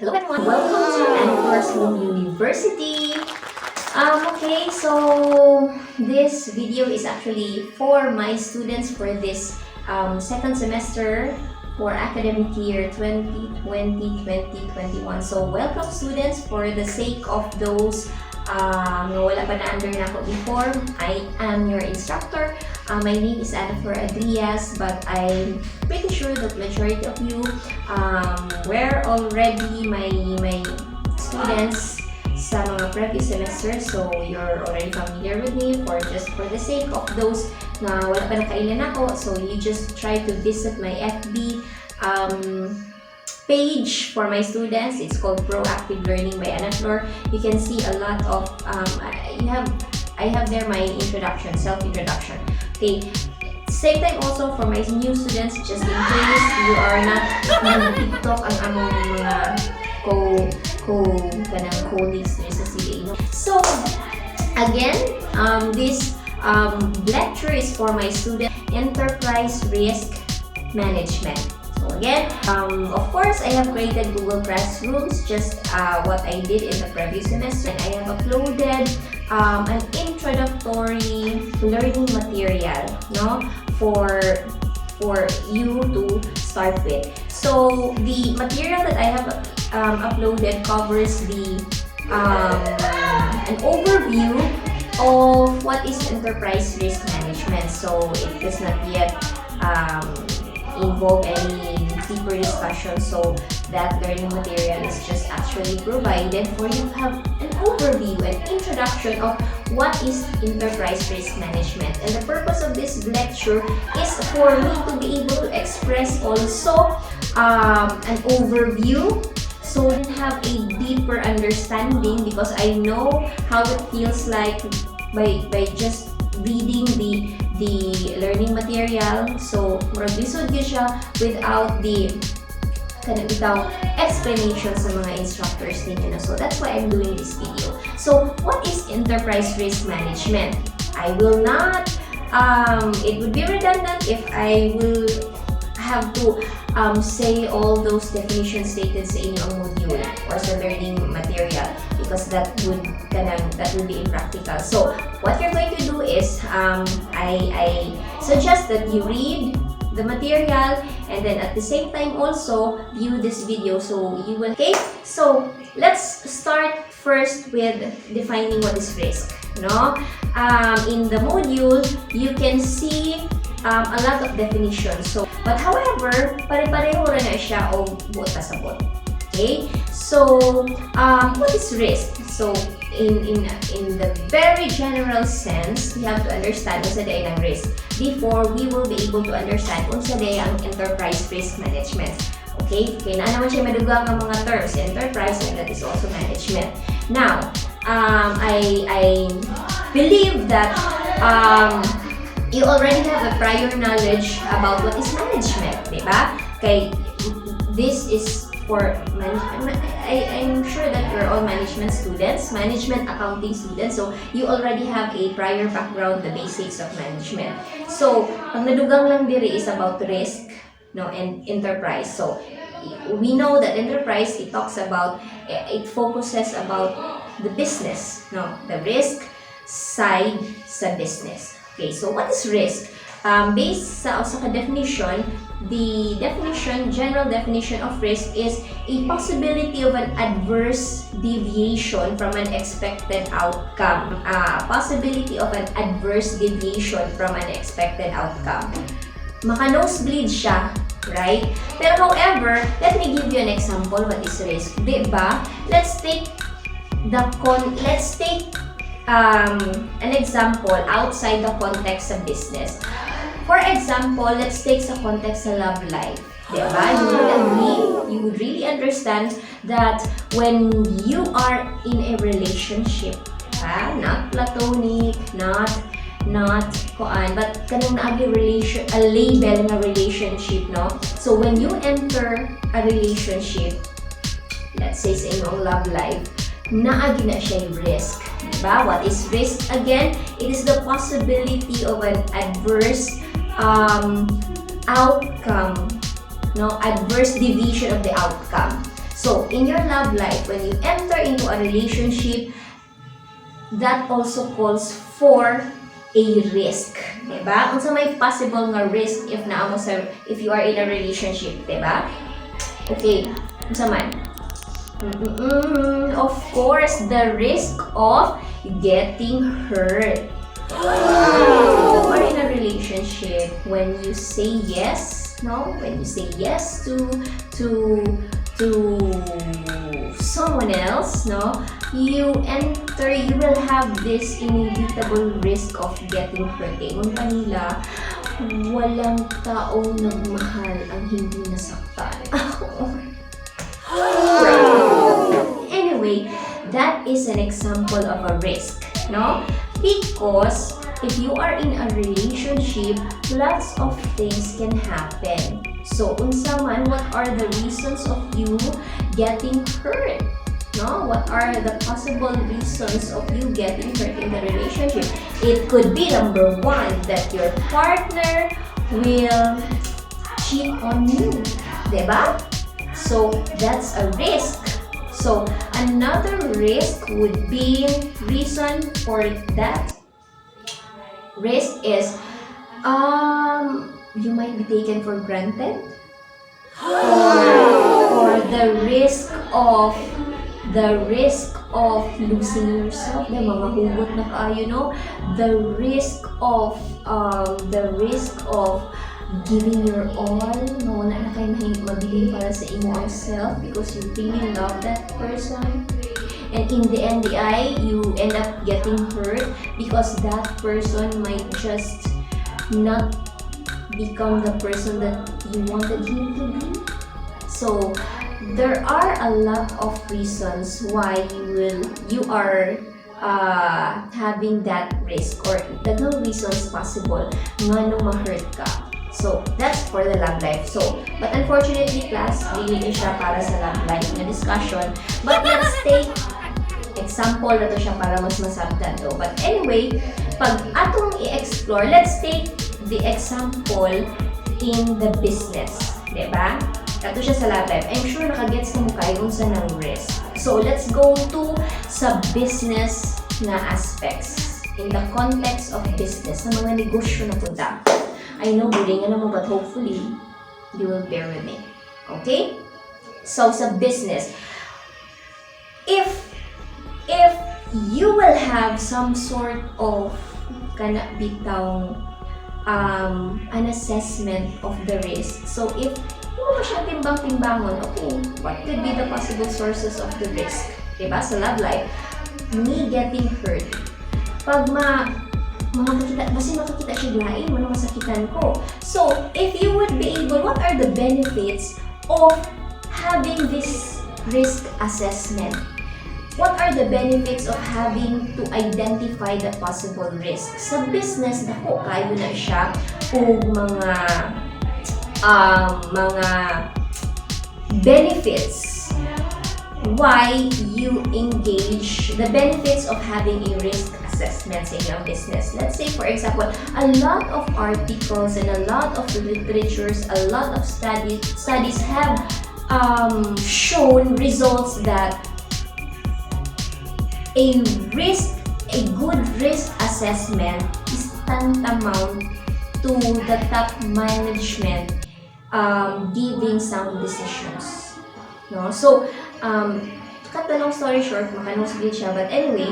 Hello everyone! Welcome to Anchor's Home University! Okay, so this video is actually for my students for this second semester for academic year 2020-2021. So welcome students. For the sake of those wala pa na under na ako before, I am your instructor. My name is Ana Adrias, but I'm pretty sure that majority of you were already my students sa mga previous semester, so you're already familiar with me. For the sake of those na wala pa nakailan ako, so you just try to visit my FB page for my students. It's called Proactive Learning by Ana Flor. You can see a lot of I have there my introduction, self-introduction. Okay. Same time also for my new students, just in case you are not TikTok ang among mga kanang colleagues sa CA. No? So again, this lecture is for my student enterprise risk management. So again, of course, I have created Google Classrooms, just what I did in the previous semester. And I have uploaded an introductory learning material, no, for you to start with. So the material that I have uploaded covers an overview of what is enterprise risk management. So it does not yet involve any deeper discussion, so that learning material is just actually provided for you to have an overview and introduction of what is enterprise risk management. And the purpose of this lecture is for me to be able to express also an overview, so you have a deeper understanding, because I know how it feels like by just reading the learning material. So murag lisod gyud siya without explanation sa mga instructors ninyo na. So that's why I'm doing this video. So what is enterprise risk management? I will not it would be redundant if I will have to say all those definitions stated sa inyong module or sa learning material, because that would be impractical. So what you're going to do is I suggest that you read the material and then at the same time also view this video, so you will. Okay, so let's start first with defining what is risk. No, in the module you can see a lot of definitions. So, but however, pare-pareho ra na siya o buot sa buot. Okay? So, what is risk? So, in the very general sense, we have to understand unsa day ang risk before we will be able to understand unsa day ang enterprise risk management. Okay? Kaya na naman siya madugang ang mga terms, enterprise, and that is also management. Now, I believe that you already have a prior knowledge about what is management, diba? Okay, this is for management. I'm sure that you're all management students, management accounting students, so you already have a prior background, the basics of management. So, ang nadugang lang diri is about risk, no, and enterprise. So, we know that enterprise, it focuses about the business, no, the risk side sa business. Okay, so what is risk? Based sa definition, the general definition of risk is a possibility of an adverse deviation from an expected outcome. Possibility of an adverse deviation from an expected outcome. Maka-nosebleed siya, right? Pero however, let me give you an example what is risk. Diba? Let's take an example outside the context of business. For example, let's take sa context sa love life. Diba? You would really understand that when you are in a relationship, not platonic, not but kanang naagi a label na relationship, no? So when you enter a relationship, let's say sa inyong love life, naagi na siya yung risk. Diba? What is risk? Again, it is the possibility of an adverse outcome, no, adverse deviation of the outcome. So, in your love life, when you enter into a relationship, that also calls for a risk, diba? Unsa may possible nga risk if you are in a relationship, diba? Okay, unsa man? Of course, the risk of getting hurt. You are in a relationship, when you say yes, no? When you say yes to someone else, no? You will have this inevitable risk of getting hurt. Ingon pa nila, walang taong nagmahal ang hindi nasaktan. Anyway, that is an example of a risk, no? Because if you are in a relationship, lots of things can happen. So, unsa man, what are the reasons of you getting hurt? No? What are the possible reasons of you getting hurt in the relationship? It could be, number one, that your partner will cheat on you. Diba? So, that's a risk. So, another risk would be, reason for that risk is, you might be taken for granted, or the risk of losing yourself, the mga hugot na kaayo, no? The risk of giving your all, no, na kayo mabiling para sa imo ang self because you really love that person. And in the end, you end up getting hurt because that person might just not become the person that you wanted him to be. So, there are a lot of reasons why you are having that risk, or daghang reasons possible nga no ma-hurt ka. So, that's for the love life. So, but unfortunately, class, dili siya para sa love life na discussion. But let's take example na to siya para mas masabtan to. But anyway, pag atong i-explore, let's take the example in the business. Diba? Kato siya sa love life. I'm sure nakagets na mo kayo sa ng risk. So, let's go to sa business na aspects. In the context of business, sa mga negosyo na punta. I know, boring naman, but hopefully, you will bear with me. Okay? So, sa business, if you will have some sort of an assessment of the risk. So, if mo ba siya timbang-timbangon, okay, what could be the possible sources of the risk? Diba? Sa love life, me getting hurt. Pag makakita siya lain, masakitan ko. So, if you would be able, what are the benefits of having this risk assessment? What are the benefits of having to identify the possible risk? Sa business, dako kayo na siya o mga benefits why you engage, the benefits of having a risk assessment sa inyong business. Let's say, for example, a lot of articles and a lot of literatures, a lot of studies have shown results that a good risk assessment is tantamount to the top management giving sound decisions. No? So, cut the long story short, makanong sige siya, but anyway,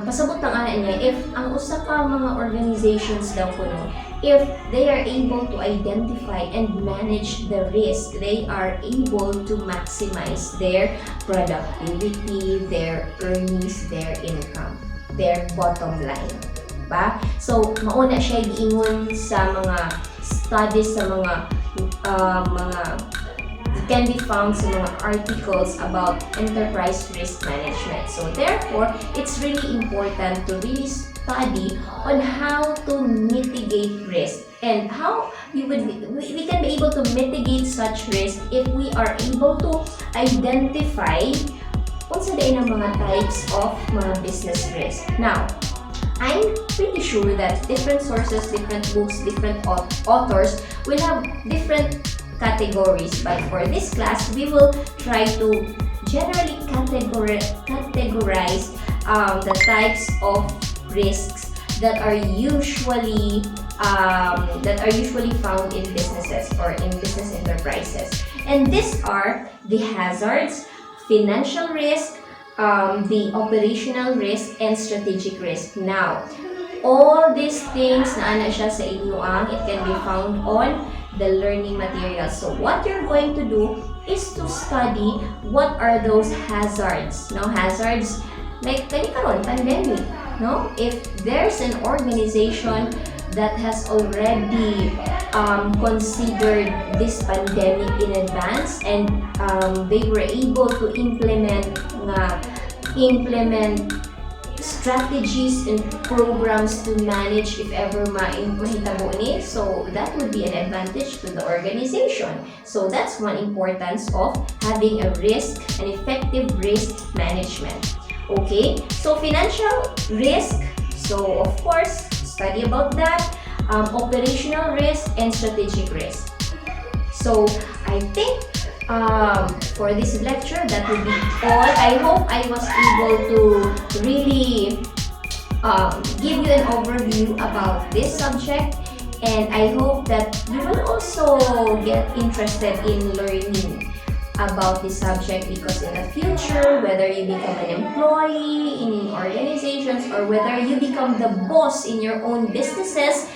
pasabot ang ana niya, if ang usa ka mga organizations daw kuno, if they are able to identify and manage the risk, they are able to maximize their productivity, their earnings, their income, their bottom line. Diba? So, mauna siya giingon sa mga studies, sa mga can be found sa mga articles about enterprise risk management. So therefore, it's really important to really study on how to mitigate risk and how we can be able to mitigate such risk if we are able to identify kung sa dain ang mga types of mga business risk. Now, I'm pretty sure that different sources, different books, different authors will have different categories. But for this class, we will try to generally categorize the types of risks that are usually found in businesses or in business enterprises. And these are the hazards, financial risk, the operational risk, and strategic risk. Now, all these things na ana siya sa inyo it can be found on the learning materials. So what you're going to do is to study what are those hazards. No, hazards like kani karon pandemic. No, if there's an organization that has already considered this pandemic in advance and they were able to implement strategies and programs to manage if ever mahitabo ni. So that would be an advantage to the organization. So that's one importance of having an effective risk management. Okay, so financial risk, so of course, study about that, operational risk and strategic risk. So I think for this lecture, that will be all. I hope I was able to really give you an overview about this subject, and I hope that you will also get interested in learning about this subject, because in the future, whether you become an employee in organizations or whether you become the boss in your own businesses,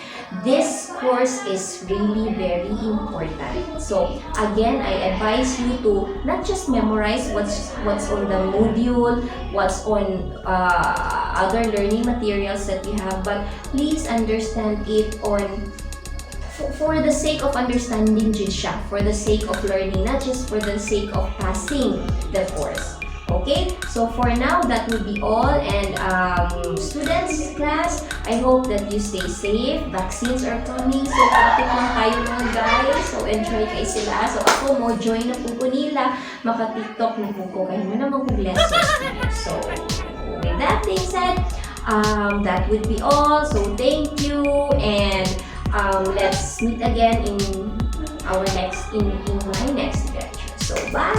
this course is really very important. So again, I advise you to not just memorize what's on the module, what's on other learning materials that you have, but please understand it on for the sake of understanding jud siya, for the sake of learning, not just for the sake of passing the course. Okay, so for now, that would be all. And students, class, I hope that you stay safe. Vaccines are coming, so kapit lang tayo mga guys. So enjoy kayo sila. So ako mo, join na po nila. Maka-tiktok na po ko. Kayo mo naman kong lessons niyo. So with that being said, that would be all. So thank you, and let's meet again in my next lecture. So bye!